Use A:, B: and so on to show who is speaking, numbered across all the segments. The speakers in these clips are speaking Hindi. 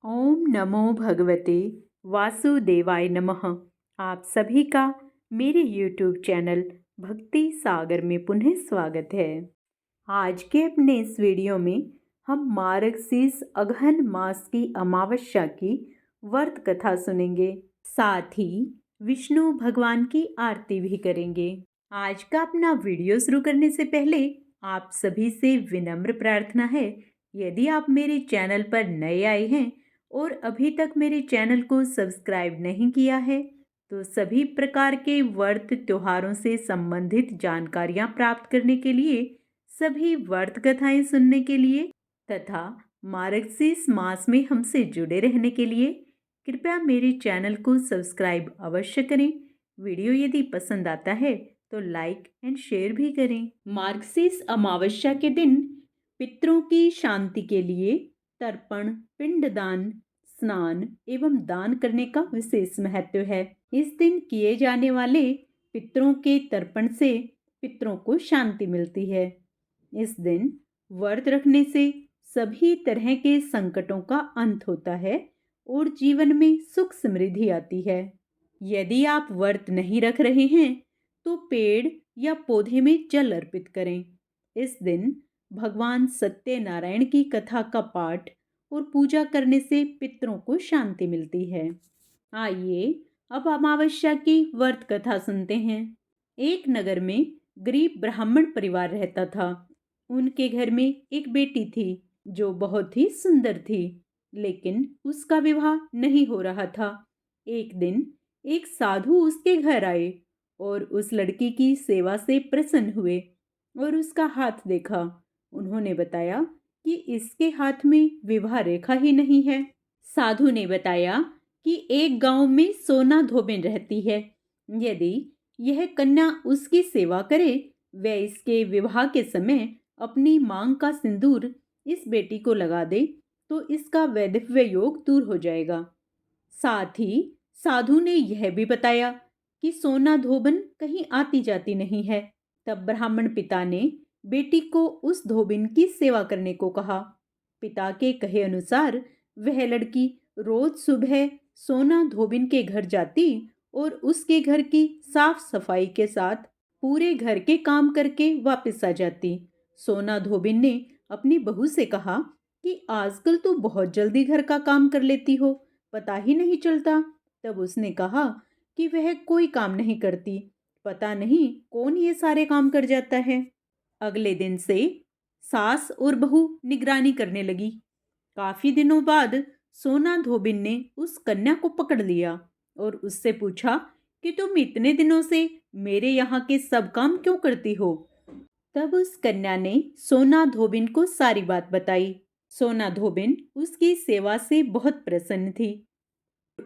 A: ओम नमो भगवते वासुदेवाय नमः। आप सभी का मेरे YouTube चैनल भक्ति सागर में पुनः स्वागत है। आज के अपने इस वीडियो में हम मार्गशीर्ष अगहन मास की अमावस्या की व्रत कथा सुनेंगे, साथ ही विष्णु भगवान की आरती भी करेंगे। आज का अपना वीडियो शुरू करने से पहले आप सभी से विनम्र प्रार्थना है, यदि आप मेरे चैनल पर नए आए हैं और अभी तक मेरे चैनल को सब्सक्राइब नहीं किया है तो सभी प्रकार के व्रत त्योहारों से संबंधित जानकारियां प्राप्त करने के लिए, सभी व्रत कथाएं सुनने के लिए तथा मार्गशीर्ष मास में हमसे जुड़े रहने के लिए कृपया मेरे चैनल को सब्सक्राइब अवश्य करें। वीडियो यदि पसंद आता है तो लाइक एंड शेयर भी करें। मार्गशीर्ष अमावस्या के दिन पितरों की शांति के लिए तर्पण, पिंडदान, स्नान एवं दान करने का विशेष महत्व है। इस दिन किए जाने वाले पितरों के तर्पण से पितरों को शांति मिलती है। इस दिन व्रत रखने से सभी तरह के संकटों का अंत होता है और जीवन में सुख समृद्धि आती है। यदि आप व्रत नहीं रख रहे हैं तो पेड़ या पौधे में जल अर्पित करें। इस दिन भगवान सत्यनारायण की कथा का पाठ और पूजा करने से पितरों को शांति मिलती है। आइए अब अमावस्या की व्रत कथा सुनते हैं। एक नगर में गरीब ब्राह्मण परिवार रहता था। उनके घर में एक बेटी थी जो बहुत ही सुंदर थी, लेकिन उसका विवाह नहीं हो रहा था। एक दिन एक साधु उसके घर आए और उस लड़की की सेवा से प्रसन्न हुए और उसका हाथ देखा। उन्होंने बताया कि इसके हाथ में विवाह रेखा ही नहीं है। साधु ने बताया कि एक गांव में सोना धोबिन रहती है। यदि यह कन्या उसकी सेवा करे, वह इसके विवाह के समय अपनी मांग का सिंदूर इस बेटी को लगा दे तो इसका वैधव्य योग दूर हो जाएगा। साथ ही साधु ने यह भी बताया कि सोना धोबन कहीं आती जाती नहीं है। तब ब्राह्मण पिता ने बेटी को उस धोबिन की सेवा करने को कहा। पिता के कहे अनुसार वह लड़की रोज सुबह सोना धोबिन के घर जाती और उसके घर की साफ सफाई के साथ पूरे घर के काम करके वापस आ जाती। सोना धोबिन ने अपनी बहू से कहा कि आजकल तो बहुत जल्दी घर का काम कर लेती हो, पता ही नहीं चलता। तब उसने कहा कि वह कोई काम नहीं करती, पता नहीं कौन ये सारे काम कर जाता है। अगले दिन से सास और बहू निगरानी करने लगी। काफी दिनों बाद सोना धोबिन ने उस कन्या को पकड़ लिया और उससे पूछा कि तुम इतने दिनों से मेरे यहाँ के सब काम क्यों करती हो। तब उस कन्या ने सोना धोबिन को सारी बात बताई। सोना धोबिन उसकी सेवा से बहुत प्रसन्न थी,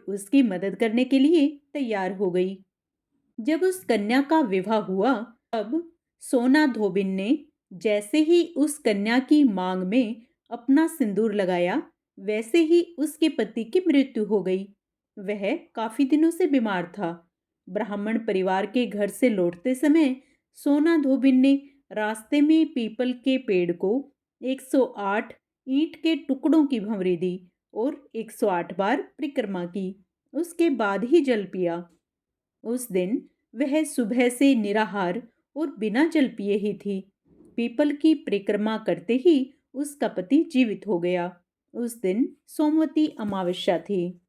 A: उसकी मदद करने के लिए तैयार हो गई। जब उस कन्या का विवाह हुआ, तब सोना धोबिन ने जैसे ही उस कन्या की मांग में अपना सिंदूर लगाया, वैसे ही उसके पति की मृत्यु हो गई। वह काफी दिनों से बीमार था। ब्राह्मण परिवार के घर से लौटते समय सोना धोबिन ने रास्ते में पीपल के पेड़ को 108 ईंट के टुकड़ों की भंवरी दी और 108 बार परिक्रमा की। उसके बाद ही जल पिया। उस दिन वह सुबह से निराहार और बिना जल पिए ही थी। पीपल की परिक्रमा करते ही उसका पति जीवित हो गया। उस दिन सोमवती अमावस्या थी।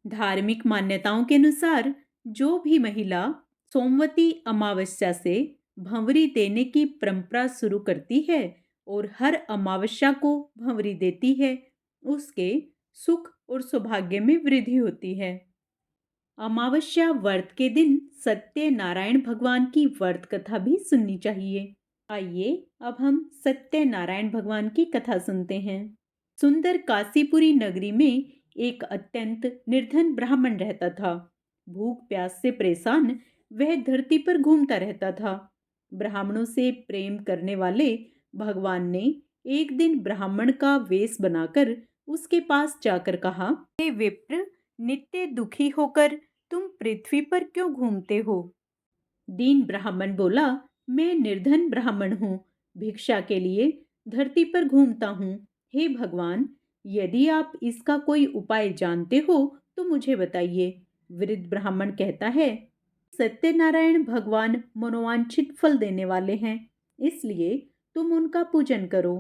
A: धार्मिक मान्यताओं के अनुसार जो भी महिला सोमवती अमावस्या से भंवरी देने की परंपरा शुरू करती है और हर अमावस्या को भंवरी देती है, उसके सुख और सौभाग्य में वृद्धि होती है। अमावस्या व्रत के दिन सत्यनारायण भगवान की व्रत कथा भी सुननी चाहिए। आइए अब हम सत्यनारायण भगवान की कथा सुनते हैं। सुंदर काशीपुरी नगरी में एक अत्यंत निर्धन ब्राह्मण रहता था। भूख प्यास से परेशान वह धरती पर घूमता रहता था। ब्राह्मणों से प्रेम करने वाले भगवान ने एक दिन ब्राह्मण का वेश बनाकर उसके पास जाकर कहा, हे विप्र, नित्य दुखी होकर तुम पृथ्वी पर क्यों घूमते हो। दीन ब्राह्मण बोला, मैं निर्धन ब्राह्मण हूँ, भिक्षा के लिए धरती पर घूमता हूँ। हे भगवान, यदि आप इसका कोई उपाय जानते हो तो मुझे बताइए। वृद्ध ब्राह्मण कहता है, सत्यनारायण भगवान मनोवांछित फल देने वाले हैं, इसलिए तुम उनका पूजन करो।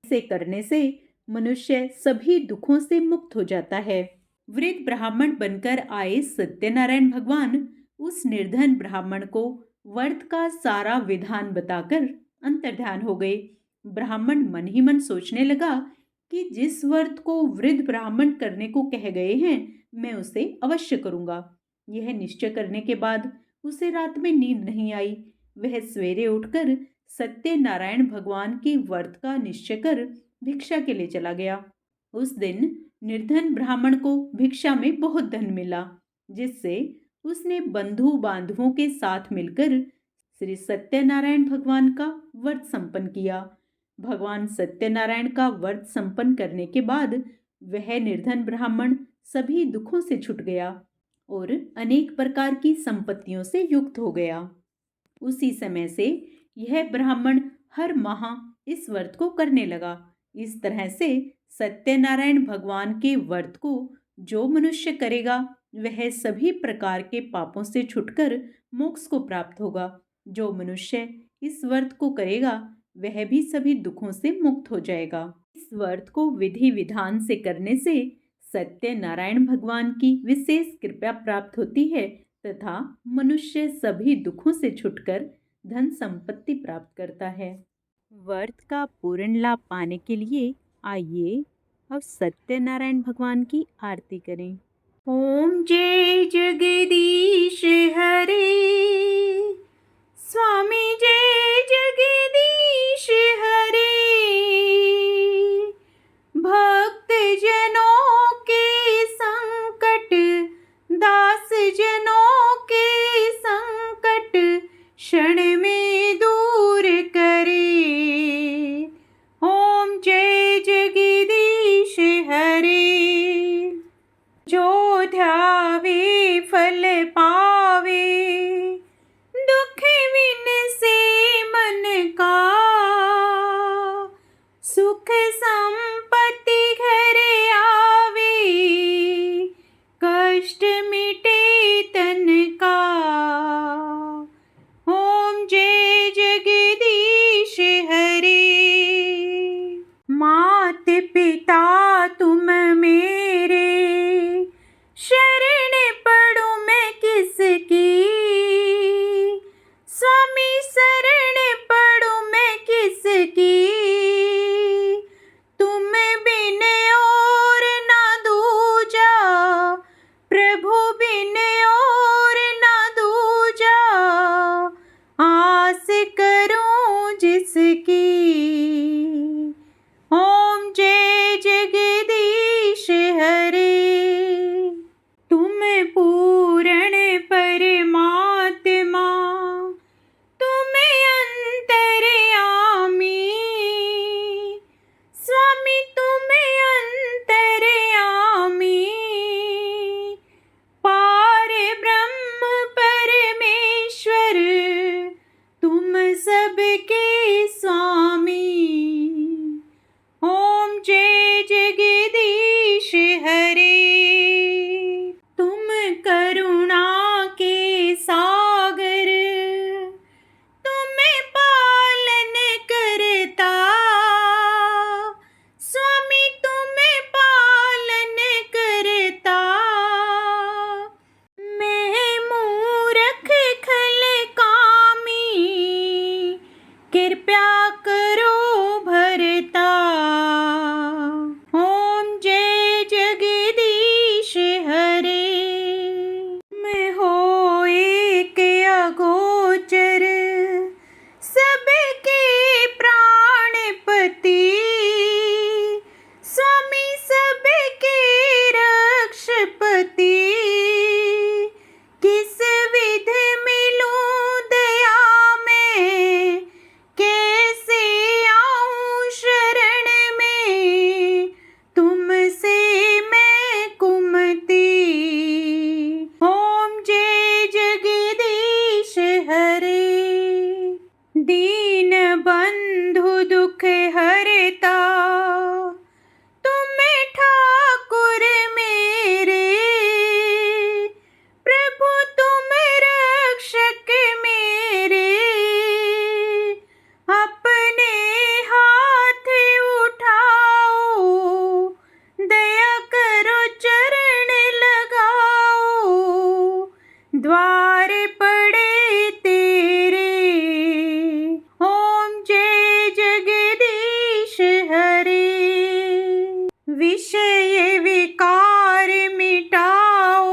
A: इसे करने से मनुष्य सभी दुखों से मुक्त हो जाता है। वृद्ध ब्राह्मण बनकर आए सत्यनारायण भगवान उस निर्धन ब्राह्मण को व्रत का सारा विधान बताकर अंतर्ध्यान हो गए। ब्राह्मण मन ही मन सोचने लगा कि जिस व्रत को वृद्ध ब्राह्मण करने को कह गए हैं, मैं उसे अवश्य करूंगा। यह निश्चय करने के बाद उसे रात में नींद नहीं आई। वह सवेरे उठकर सत्यनारायण भगवान की व्रत का निश्चय कर भिक्षा के लिए चला गया। उस दिन निर्धन ब्राह्मण को भिक्षा में बहुत धन मिला, जिससे उसने बंधु बांधवों के साथ मिलकर श्री सत्यनारायण भगवान का व्रत संपन्न किया। भगवान सत्यनारायण का व्रत संपन्न करने के बाद वह निर्धन ब्राह्मण सभी दुखों से छूट गया और अनेक प्रकार की संपत्तियों से युक्त हो गया। उसी समय से यह ब्राह्मण हर माह इस व्रत को करने लगा। इस तरह से सत्यनारायण भगवान के व्रत को जो मनुष्य करेगा वह सभी प्रकार के पापों से छुटकर मोक्ष को प्राप्त होगा। जो मनुष्य इस व्रत को करेगा वह भी सभी दुखों से मुक्त हो जाएगा। इस व्रत को विधि विधान से करने से सत्यनारायण भगवान की विशेष कृपा प्राप्त होती है तथा मनुष्य सभी दुखों से छुटकर धन संपत्ति प्राप्त करता है। व्रत का पूर्ण लाभ पाने के लिए आइए अब सत्यनारायण भगवान की आरती करें। ओम जय जगदीश हरे, स्वामी जय जगदीश हरे। भक्त जनों के संकट, दास जनों के संकट क्षण में दूर करे। ओम जय जगदीश हरे। जो ध्यावे फल पावे, दुख विन से मन का। सुख संपत्ति घर आवे, कष्ट मिटे तन का। ओम जय जगदीश हरे। मात पिता तुम मेरे, द्वार पड़े तेरे। ओम जय जगदीश हरे। विषय विकार मिटाओ,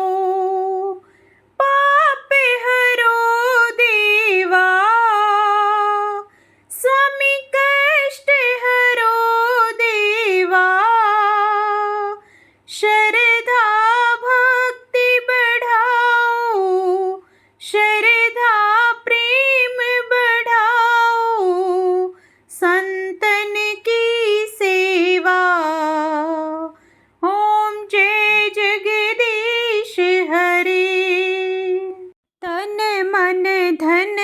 A: पाप हरो देवा। स्वामी कष्ट हरो देवा। श्रद्धा भक्ति बढ़ाओ, श्रद्धा प्रेम बढ़ाओ। संतन की सेवा। ओम जय जगदीश हरे। तन मन धन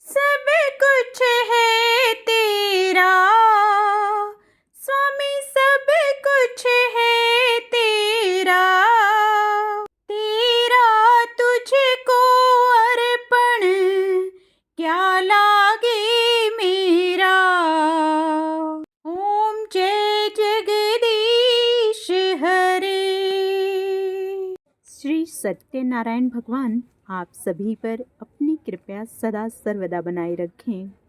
A: सब कुछ है तेरा। स्वामी सब कुछ है तेरा। तेरा तुझको अर्पण क्या लागे मेरा। ओम जय जगदीश हरे। श्री सत्यनारायण भगवान आप सभी पर अपनी कृपा सदा सर्वदा बनाए रखें।